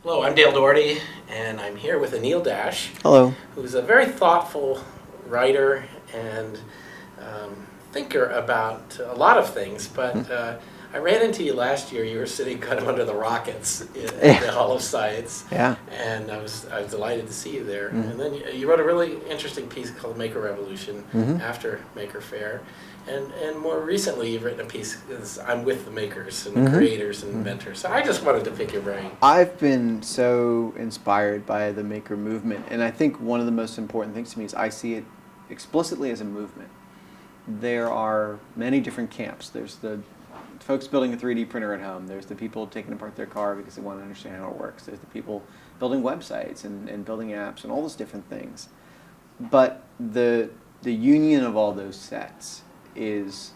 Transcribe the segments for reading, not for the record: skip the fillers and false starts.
Hello, I'm Dale Doherty, and I'm here with Anil Dash, Hello. who's a very thoughtful writer and thinker about a lot of things. But I ran into you last year. You were sitting kind of under the rockets at the Yeah. Hall of Science, Yeah. and I was delighted to see you there. Mhm. And then you wrote a really interesting piece called Maker Revolution Mhm. after Maker Faire. And more recently, you've written a piece. I'm with the makers and the Mhm. creators and inventors. So I just wanted to pick your brain. I've been so inspired by the maker movement, and I think one of the most important things to me is I see it explicitly as a movement. There are many different camps. There's the folks building a 3D printer at home. There's the people taking apart their car because they want to understand how it works. There's the people building websites and building apps and all those different things. But the union of all those sets is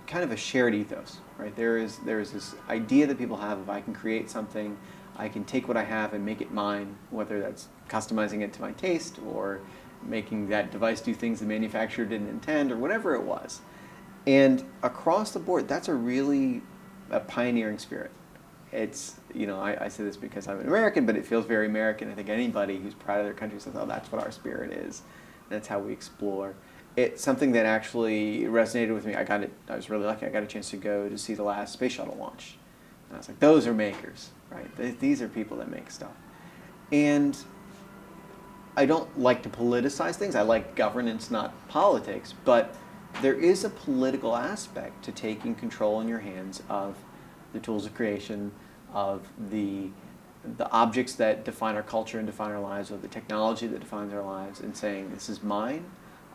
kind of a shared ethos, right? There is this idea that people have of I can create something, I can take what I have and make it mine, whether that's customizing it to my taste or making that device do things the manufacturer didn't intend or whatever it was. And across the board, that's a pioneering spirit. I say this because I'm an American, but it feels very American. I think anybody who's proud of their country says, oh, that's what our spirit is. That's how we explore. It's something that actually resonated with me. I was really lucky. I got a chance to go to see the last space shuttle launch. And I was like, those are makers, right? These are people that make stuff. And I don't like to politicize things. I like governance, not politics. But there is a political aspect to taking control in your hands of the tools of creation, of the objects that define our culture and define our lives, of the technology that defines our lives, and saying, this is mine.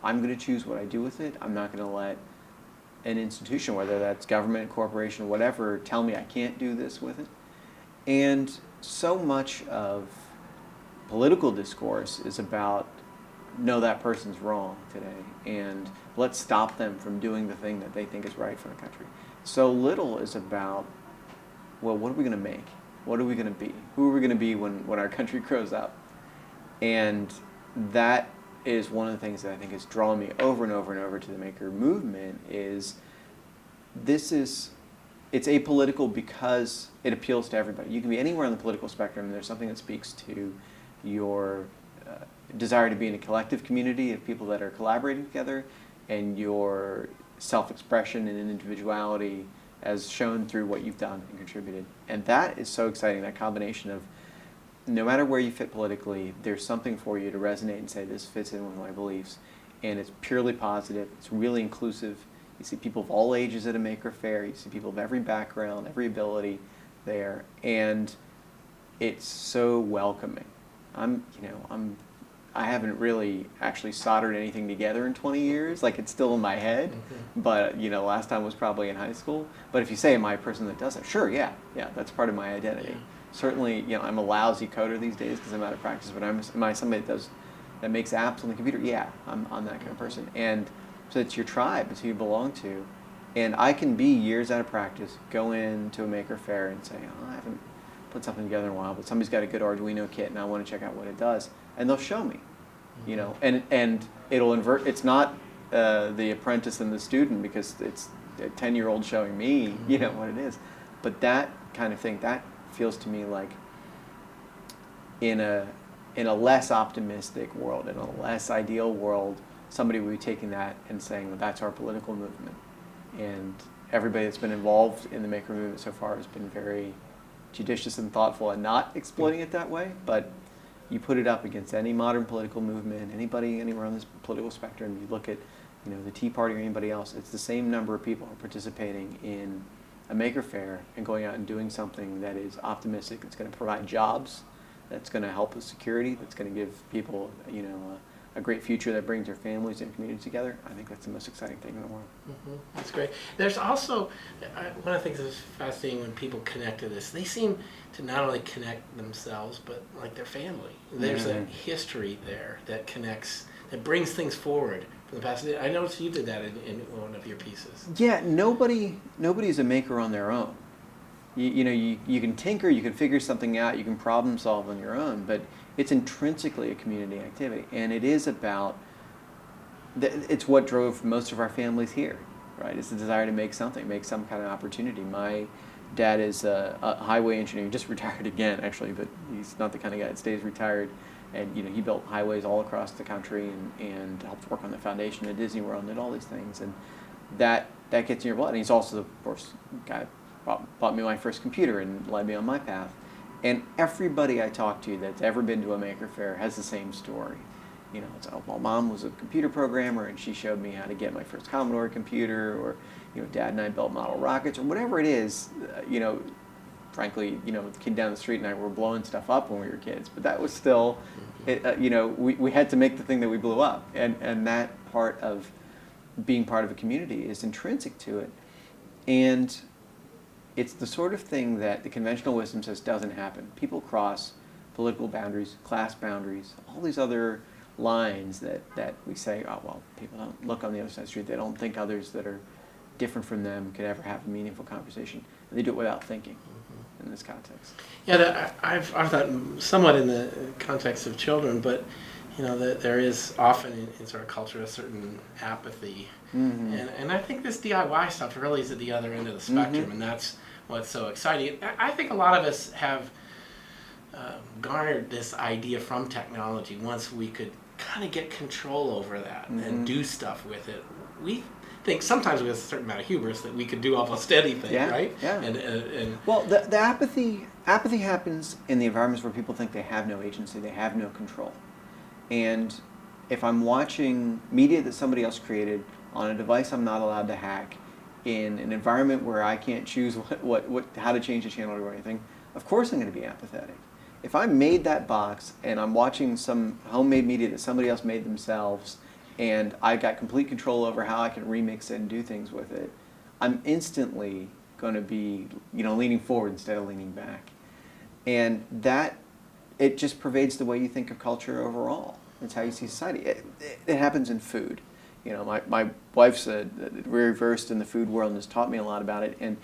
I'm going to choose what I do with it. I'm not going to let an institution, whether that's government, corporation, whatever, tell me I can't do this with it. And so much of political discourse is about, no, that person's wrong today, and let's stop them from doing the thing that they think is right for the country. So little is about, well, what are we going to make? What are we going to be? Who are we going to be when our country grows up? And that is one of the things that I think has drawn me over and over and over to the maker movement is it's apolitical because it appeals to everybody. You can be anywhere on the political spectrum, and there's something that speaks to your desire to be in a collective community of people that are collaborating together, and your self-expression and individuality as shown through what you've done and contributed. And that is so exciting, that combination of no matter where you fit politically, there's something for you to resonate and say, this fits in with my beliefs. And it's purely positive. It's really inclusive. You see people of all ages at a Maker Faire. You see people of every background, every ability there. And it's so welcoming. I haven't really actually soldered anything together in 20 years. Like, it's still in my head. Mm-hmm. But, last time was probably in high school. But if you say, am I a person that does it? Sure, yeah, that's part of my identity. Yeah. Certainly, I'm a lousy coder these days because I'm out of practice, but am I somebody that makes apps on the computer? Yeah, I'm that kind of person. And so it's your tribe, it's who you belong to. And I can be years out of practice, go into a Maker Faire and say, oh, I haven't put something together in a while, but somebody's got a good Arduino kit and I want to check out what it does. And they'll show me, and it'll invert. It's not the apprentice and the student because it's a 10-year-old showing me, what it is. But that kind of thing, that feels to me like in a less optimistic world, in a less ideal world, somebody would be taking that and saying, well, that's our political movement. And everybody that's been involved in the maker movement so far has been very judicious and thoughtful and not exploiting it that way. But you put it up against any modern political movement, anybody anywhere on this political spectrum, you look at the Tea Party or anybody else, it's the same number of people participating in a Maker Faire and going out and doing something that is optimistic, that's going to provide jobs, that's going to help with security, that's going to give people, a great future that brings their families and communities together. I think that's the most exciting thing in the world. Mm-hmm. That's great. There's also, one of the things that's fascinating when people connect to this, they seem to not only connect themselves, but like their family. There's a history there that connects, that brings things forward from the past. I noticed you did that in one of your pieces. Yeah, nobody's a maker on their own. You can tinker, you can figure something out, you can problem solve on your own, but it's intrinsically a community activity, and it is about, it's what drove most of our families here, right? It's the desire to make something, make some kind of opportunity. Dad is a highway engineer. He just retired again, actually, but he's not the kind of guy that stays retired. And he built highways all across the country and helped work on the foundation at Disney World and did all these things. And that gets in your blood. And he's also, of course, the guy bought me my first computer and led me on my path. And everybody I talk to that's ever been to a Maker Faire has the same story. It's, oh, well, Mom was a computer programmer and she showed me how to get my first Commodore computer, or Dad and I built model rockets, or whatever it is. Frankly, the kid down the street and I were blowing stuff up when we were kids, but that was still, we had to make the thing that we blew up, and that part of being part of a community is intrinsic to it, and it's the sort of thing that the conventional wisdom says doesn't happen. People cross political boundaries, class boundaries, all these other lines that we say, oh, well, people don't look on the other side of the street, they don't think others that are different from them could ever have a meaningful conversation, and they do it without thinking. In this context. Yeah, I've thought somewhat in the context of children, but that there is often in sort of culture a certain apathy, and I think this DIY stuff really is at the other end of the spectrum, and that's what's so exciting. I think a lot of us have garnered this idea from technology. Once we could kind of get control over that and do stuff with it, we think sometimes with a certain amount of hubris that we could do almost anything, right? Yeah. And well, the apathy happens in the environments where people think they have no agency, they have no control. And if I'm watching media that somebody else created on a device I'm not allowed to hack, in an environment where I can't choose how to change the channel or anything, of course I'm going to be apathetic. If I made that box and I'm watching some homemade media that somebody else made themselves, and I got complete control over how I can remix it and do things with it, I'm instantly going to be, leaning forward instead of leaning back. And that, it just pervades the way you think of culture overall. It's how you see society. It happens in food. My wife's very versed in the food world and has taught me a lot about it. And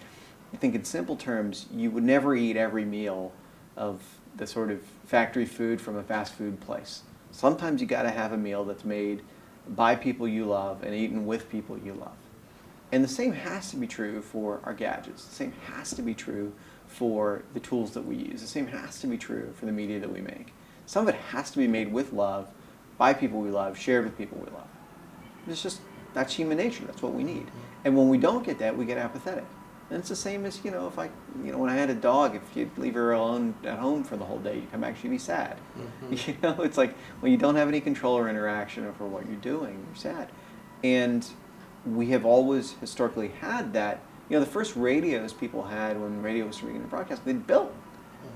I think in simple terms, you would never eat every meal of the sort of factory food from a fast food place. Sometimes you got to have a meal that's made by people you love and eaten with people you love. And the same has to be true for our gadgets. The same has to be true for the tools that we use. The same has to be true for the media that we make. Some of it has to be made with love, by people we love, shared with people we love. That's human nature. That's what we need. And when we don't get that, we get apathetic. And it's the same as, if when I had a dog, if you leave her alone at home for the whole day, you come back, she'd be sad. It's like when you don't have any control or interaction over what you're doing, you're sad. And we have always historically had that. The first radios people had when radio was beginning to broadcast, they built.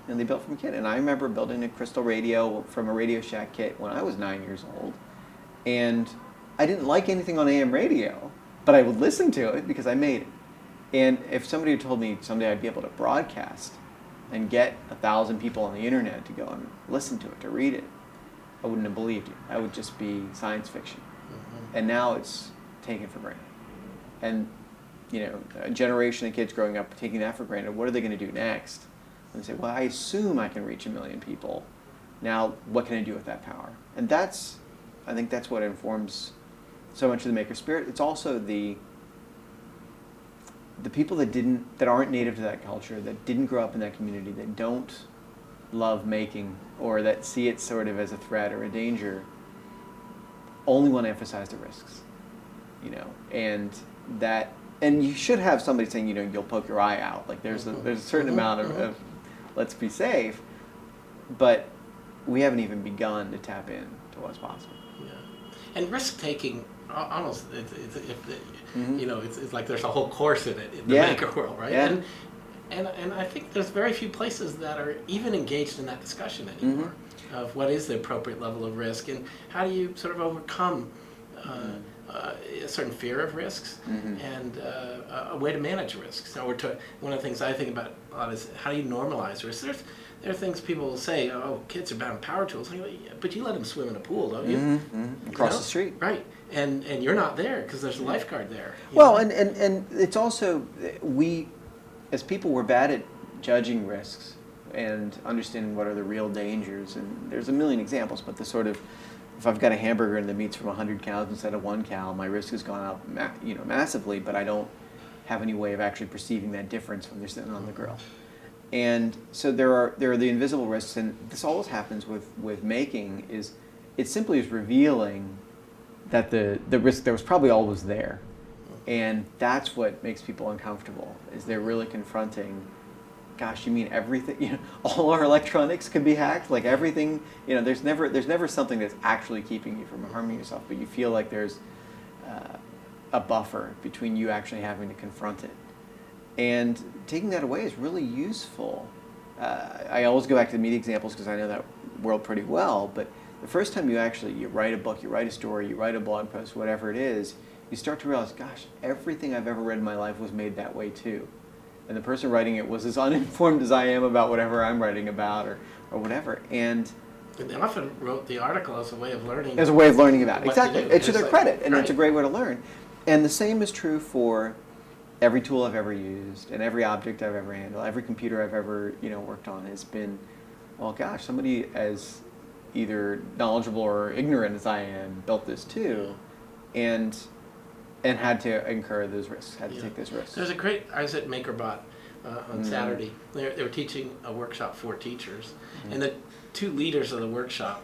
And they built from a kid. And I remember building a crystal radio from a Radio Shack kit when I was 9 years old. And I didn't like anything on AM radio, but I would listen to it because I made it. And if somebody had told me someday I'd be able to broadcast and get 1,000 people on the internet to go and listen to it, to read it, I wouldn't have believed you. That would just be science fiction. And now it's taken for granted. And, a generation of kids growing up taking that for granted, what are they going to do next? And they say, well, I assume I can reach 1 million people. Now, what can I do with that power? And I think that's what informs so much of the maker spirit. It's also the people that aren't native to that culture, that didn't grow up in that community, that don't love making, or that see it sort of as a threat or a danger, only want to emphasize the risks. And you should have somebody saying, you'll poke your eye out. Like there's a certain amount of let's be safe, but we haven't even begun to tap in to what's possible. Yeah, and risk taking almost it's like there's a whole course in it in the maker world, right? Yeah. And I think there's very few places that are even engaged in that discussion anymore of what is the appropriate level of risk and how do you sort of overcome a certain fear of risks and a way to manage risks. Now one of the things I think about a lot is how do you normalize risks? There are things people will say, oh, kids are bad with power tools. But you let them swim in a pool, don't you? Across the street. Right. And you're not there because there's a lifeguard there. Well, and it's also, we, as people, we're bad at judging risks and understanding what are the real dangers. And there's a million examples, but the sort of, if I've got a hamburger and the meat's from 100 cows instead of 1 cow, my risk has gone up massively, but I don't have any way of actually perceiving that difference when they're sitting on the grill. And so there are the invisible risks, and this always happens with making. Is it simply is revealing that the risk that was probably always there, and that's what makes people uncomfortable. Is they're really confronting. Gosh, you mean everything? You know, all our electronics can be hacked. Like everything, you know, there's never something that's actually keeping you from harming yourself, but you feel like there's a buffer between you actually having to confront it. And taking that away is really useful. I always go back to the media examples because I know that world pretty well, but the first time you write a book, you write a story, you write a blog post, whatever it is, you start to realize, gosh, everything I've ever read in my life was made that way too. And the person writing it was as uninformed as I am about whatever I'm writing about or whatever. And they often wrote the article as a way of learning. As a way of learning about it. What Exactly. to do. It's to their credit, and right. it's a great way to learn. And the same is true for every tool I've ever used and every object I've ever handled, every computer I've ever worked on has been, well, gosh, somebody as either knowledgeable or ignorant as I am built this too, and had to incur those risks, had to take those risks. There's I was at MakerBot on Saturday. They were teaching a workshop for teachers, and the two leaders of the workshop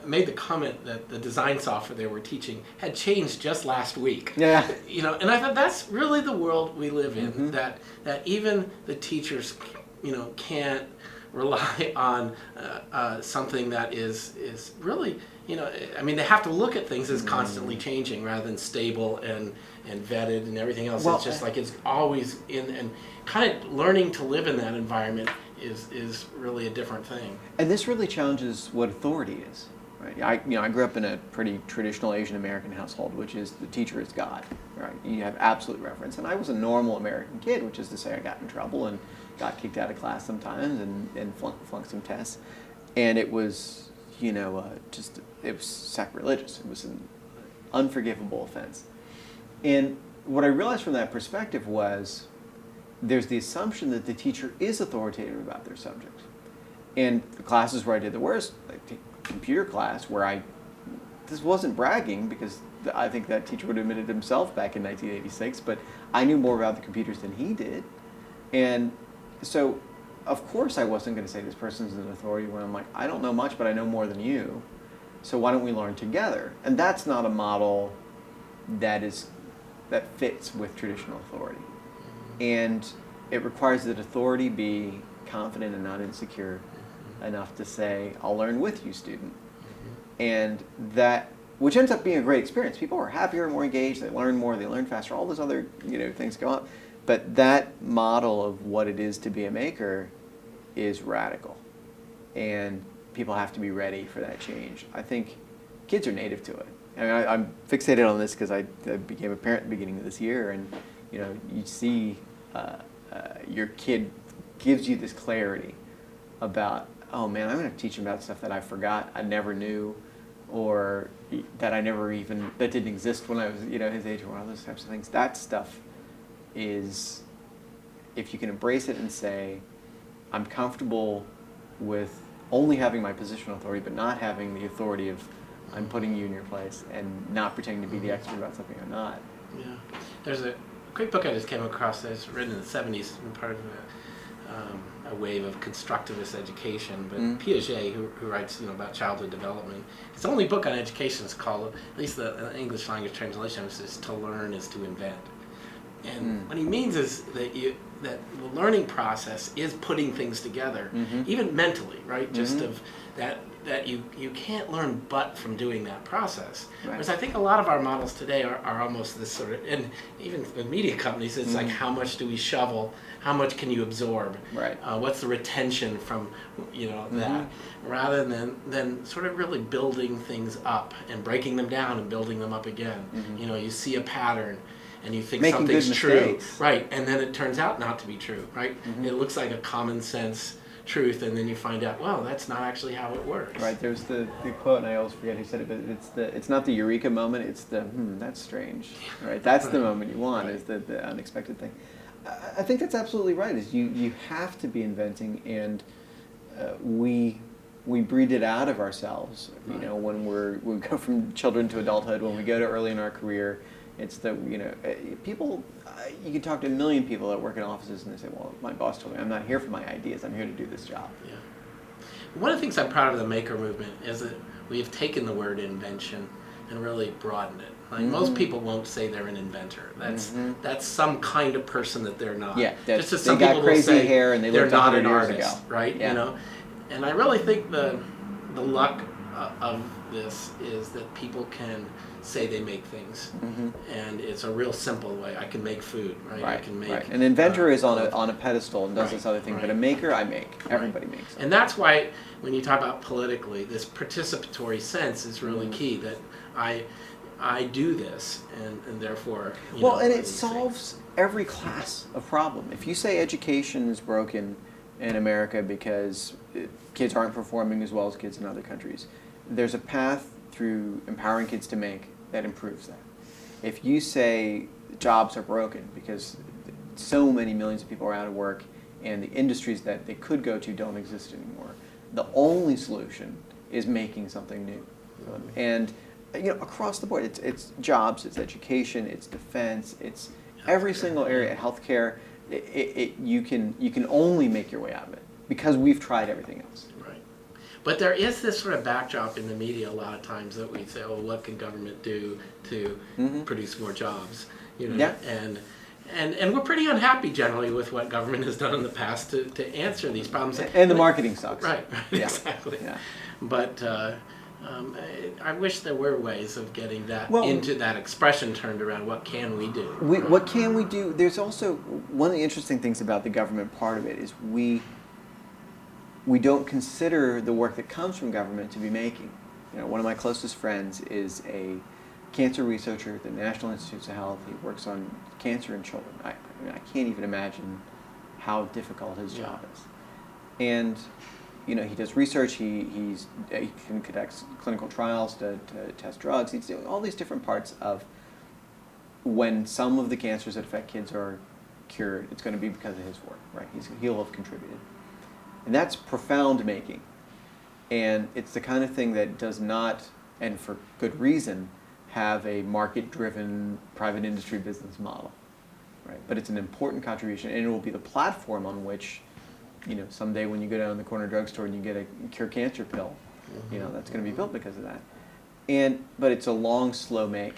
made the comment that the design software they were teaching had changed just last week. Yeah. And I thought that's really the world we live in, that even the teachers, can't rely on something that is really, I mean, they have to look at things as constantly changing rather than stable and vetted and everything else. Well, it's just like it's always in, and kind of learning to live in that environment is really a different thing. And this really challenges what authority is. Right? I grew up in a pretty traditional Asian American household, which is the teacher is God. Right? You have absolute reverence. And I was a normal American kid, which is to say I got in trouble and got kicked out of class sometimes and flunked some tests. And it was, it was sacrilegious. It was an unforgivable offense. And what I realized from that perspective was there's the assumption that the teacher is authoritative about their subject. And the classes where I did the worst, like computer class, where this wasn't bragging because I think that teacher would have admitted himself back in 1986, but I knew more about the computers than he did. And so, of course, I wasn't going to say this person's an authority when I'm like, I don't know much, but I know more than you. So why don't we learn together? And that's not a model that fits with traditional authority. And it requires that authority be confident and not insecure enough to say, I'll learn with you, student. And that, which ends up being a great experience. People are happier, more engaged, they learn more, they learn faster, all those other things go on. But that model of what it is to be a maker is radical. And people have to be ready for that change. I think kids are native to it. I mean, I'm fixated on this because I became a parent at the beginning of this year, and you see your kid gives you this clarity about, oh man, I'm going to teach him about stuff that I forgot, I never knew, or that that didn't exist when I was his age, or one of those types of things. That stuff is, if you can embrace it and say, I'm comfortable with only having my positional authority, but not having the authority of I'm putting you in your place and not pretending to be the expert about something or not. Yeah. There's a great book I just came across that's written in the 70s and part of a wave of constructivist education, but Piaget, who writes about childhood development, his only book on education is called, at least the English language translation is To Learn is to Invent. And what he means is that that the learning process is putting things together, even mentally, right? Just of that you can't learn but from doing that process. Right. Whereas I think a lot of our models today are almost this sort of, and even with media companies, it's like, how much do we shovel? How much can you absorb? Right. What's the retention from that? Rather than sort of really building things up and breaking them down and building them up again. You see a pattern and you think making something's true, mistakes. right? And then it turns out not to be true, right? It looks like a common sense truth, and then you find out, well, that's not actually how it works. Right. There's the quote, and I always forget who said it, but it's not the eureka moment. It's the that's strange. Right. That's the moment you want. Is the unexpected thing. I think that's absolutely right. Is you have to be inventing, and we breed it out of ourselves. When we go from children to adulthood, when we go to early in our career. It's the, people, you can talk to a million people that work in offices and they say, well, my boss told me I'm not here for my ideas, I'm here to do this job. Yeah. One of the things I'm proud of the maker movement is that we have taken the word invention and really broadened it. Like most people won't say they're an inventor. That's some kind of person that they're not. Yeah, just as they some got people will crazy say hair and they they're lived not 100 an years artist, ago. right? Yeah. And I really think the luck of this is that people can say they make things, and it's a real simple way. I can make food, right? I can make. Right. An inventor is on a pedestal and does this other thing, but a maker, I make. Everybody makes. And that's why when you talk about politically, this participatory sense is really key. That I do this, and therefore. And it solves every class of problem. If you say education is broken in America because kids aren't performing as well as kids in other countries, there's a path through empowering kids to make that improves that. If you say jobs are broken because so many millions of people are out of work and the industries that they could go to don't exist anymore, the only solution is making something new. And across the board, it's jobs, it's education, it's defense, it's every single area. Healthcare, you can only make your way out of it because we've tried everything else. Right. But there is this sort of backdrop in the media a lot of times that we say, "Oh, what can government do to produce more jobs?" And we're pretty unhappy generally with what government has done in the past to answer these problems. And the marketing sucks. Right. Exactly. Yeah. But I wish there were ways of getting that into that expression turned around. What can we do? What can we do? There's also one of the interesting things about the government part of it is we don't consider the work that comes from government to be making. One of my closest friends is a cancer researcher at the National Institutes of Health. He works on cancer in children. I can't even imagine how difficult his job is. And he does research. He conducts clinical trials to test drugs. He's doing all these different parts of when some of the cancers that affect kids are cured. It's going to be because of his work, right? He'll have contributed, and that's profound making. And it's the kind of thing that does not, and for good reason, have a market-driven private industry business model, right? But it's an important contribution, and it will be the platform on which, someday when you go down to the corner drugstore and you get a cure cancer pill, that's going to be built because of that. But it's a long, slow make,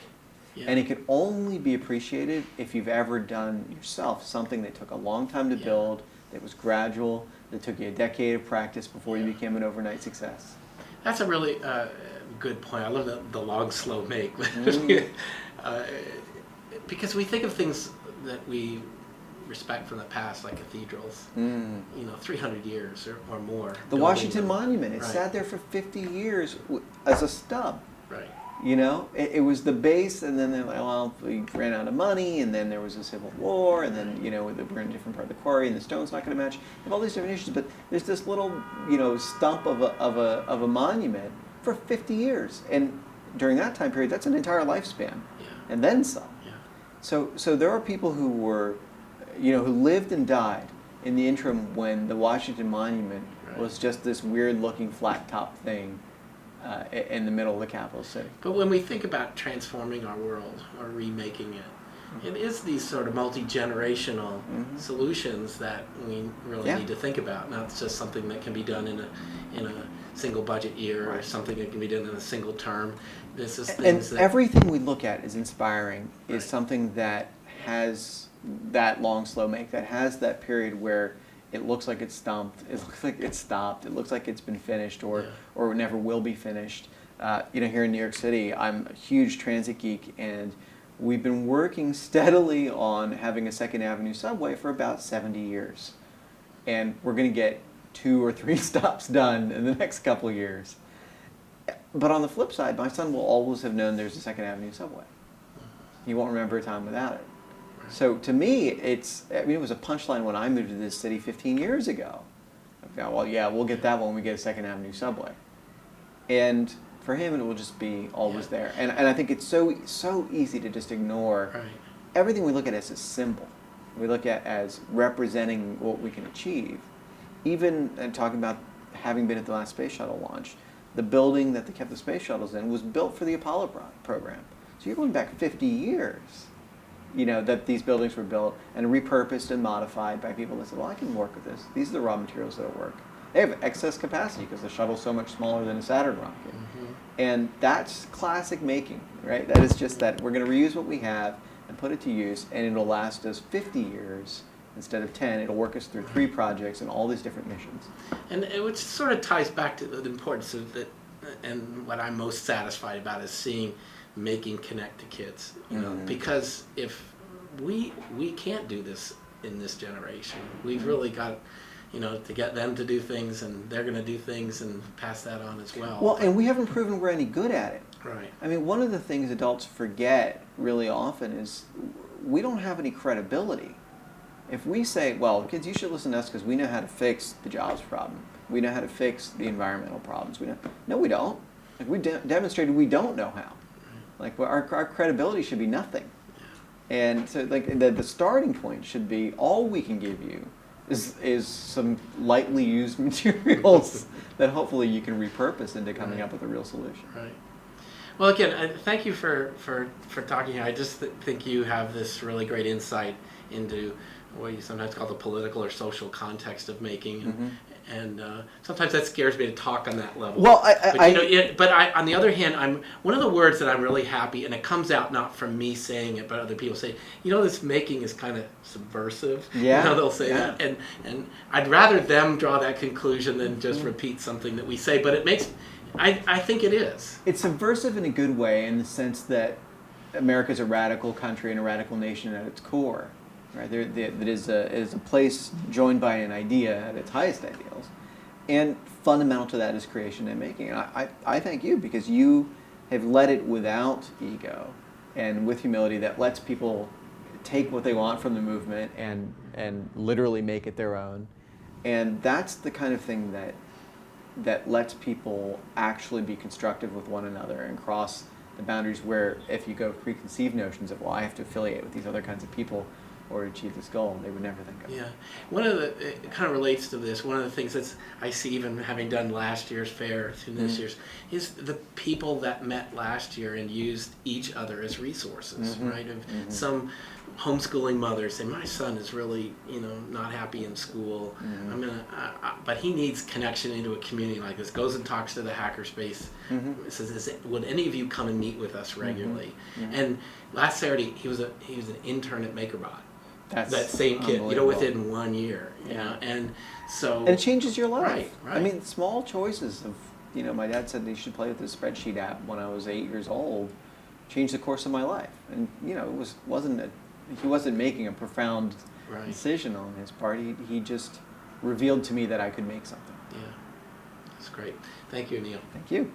and it can only be appreciated if you've ever done yourself something that took a long time to build, that was gradual, that took you a decade of practice before you became an overnight success. That's a really good point. I love the long, slow make. Because we think of things that we respect from the past, like cathedrals, 300 years or more. The Washington Monument, it sat there for 50 years as a stub. Right. It was the base, and then they're like, well, we ran out of money, and then there was a civil war, and then, we're in a different part of the quarry, and the stone's not going to match, and all these different issues, but there's this little, stump of a monument for 50 years, and during that time period, that's an entire lifespan, and then some. Yeah. So there are people who were, who lived and died in the interim when the Washington Monument was just this weird-looking flat-top thing in the middle of the capital city. But when we think about transforming our world or remaking it, it is these sort of multi-generational solutions that we really need to think about. Not just something that can be done in a single budget year or something that can be done in a single term. This is things that everything we look at is inspiring. Is something that has that long, slow make, that has that period where it looks like it's stumped, it looks like it's stopped, it looks like it's been finished or never will be finished. Here in New York City, I'm a huge transit geek, and we've been working steadily on having a Second Avenue subway for about 70 years. And we're going to get 2 or 3 stops done in the next couple of years. But on the flip side, my son will always have known there's a Second Avenue subway. He won't remember a time without it. So to me, it was a punchline when I moved to this city 15 years ago. I thought, well, yeah, we'll get that when we get a Second Avenue subway. And for him, it will just be always there. And I think it's so easy to just ignore everything we look at as a symbol. We look at as representing what we can achieve. Even talking about having been at the last space shuttle launch, the building that they kept the space shuttles in was built for the Apollo program. So you're going back 50 years, that these buildings were built and repurposed and modified by people that said, well, I can work with this. These are the raw materials that'll work. They have excess capacity because the shuttle's so much smaller than a Saturn rocket. And that's classic making, right? That is just that we're going to reuse what we have and put it to use, and it'll last us 50 years instead of 10. It'll work us through 3 projects and all these different missions. And which sort of ties back to the importance of that, and what I'm most satisfied about is seeing making connect to kids. Because if we can't do this in this generation, we've really got to get them to do things, and they're going to do things and pass that on as well. Well, and we haven't proven we're any good at it. Right. I mean, one of the things adults forget really often is we don't have any credibility. If we say, well, kids, you should listen to us because we know how to fix the jobs problem. We know how to fix the environmental problems. No, we don't. Like, we demonstrated we don't know how. Like, our credibility should be nothing. And so, like, the starting point should be all we can give you is some lightly used materials that hopefully you can repurpose into coming up with a real solution. Right. Well, again, thank you for talking here. I just think you have this really great insight into what you sometimes call the political or social context of making, and sometimes that scares me to talk on that level. Well, but on the other hand, one of the words that I'm really happy, and it comes out not from me saying it, but other people say, this making is kind of subversive. Yeah. They'll say that, and I'd rather them draw that conclusion than just repeat something that we say. But it makes, I think it is. It's subversive in a good way, in the sense that America's a radical country and a radical nation at its core. Right, it is a place joined by an idea at its highest ideals, and fundamental to that is creation and making. And I thank you because you have led it without ego and with humility that lets people take what they want from the movement and literally make it their own. And that's the kind of thing that lets people actually be constructive with one another and cross the boundaries where if you go preconceived notions of, well, I have to affiliate with these other kinds of people or achieve this goal, they would never think of. Yeah, it kind of relates to this. One of the things that I see, even having done last year's fair to this year's, is the people that met last year and used each other as resources, right? Some homeschooling mothers say, my son is really, not happy in school. But he needs connection into a community like this. Goes and talks to the hackerspace. Says, would any of you come and meet with us regularly? And last Saturday, he was an intern at MakerBot. That same kid, within 1 year, and so. And it changes your life. Right. I mean, small choices of, my dad said they should play with this spreadsheet app when I was 8 years old, changed the course of my life. And, he wasn't making a profound decision on his part. He just revealed to me that I could make something. Yeah, that's great. Thank you, Neil. Thank you.